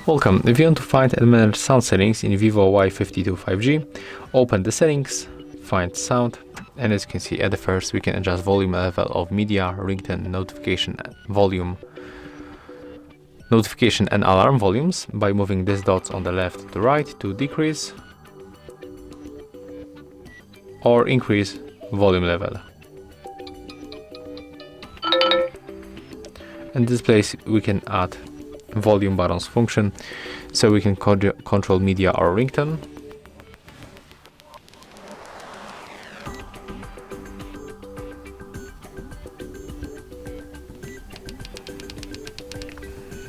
Welcome. If you want to find and manage sound settings in VIVO Y52 5G, open the settings, find sound, and as you can see at the first we can adjust volume level of media, ringtone, notification, volume, notification and alarm volumes by moving these dots on the left to right to decrease or increase volume level. In this place we can add volume buttons function, so we can control media or ringtone.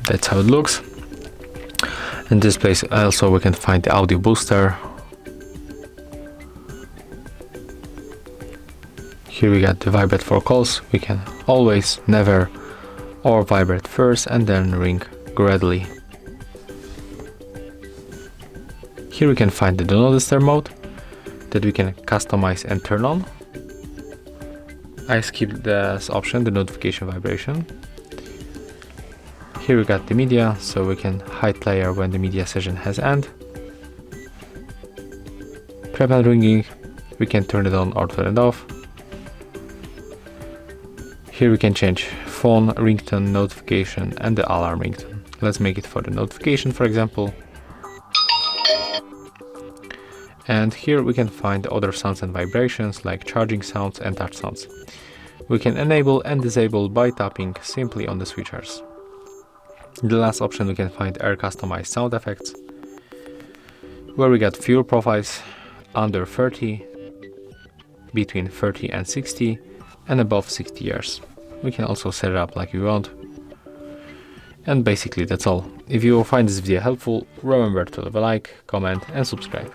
That's how it looks. In this place also we can find the audio booster. Here we got the vibrate for calls. We can always, never, or vibrate first and then ring gradually. Here we can find the do not disturb mode that we can customize and turn on. I skipped this option, the notification vibration. Here we got the media, so we can hide player when the media session has ended. Prevent ringing, we can turn it on or turn it off. Here we can change phone, ringtone, notification and the alarm ringtone. Let's make it for the notification, for example. And here we can find other sounds and vibrations like charging sounds and touch sounds. We can enable and disable by tapping simply on the switchers. In the last option we can find air customized sound effects, where we got fuel profiles under 30, between 30 and 60, and above 60 years. We can also set it up like we want. And basically that's all. If you find this video helpful, remember to leave a like, comment and subscribe.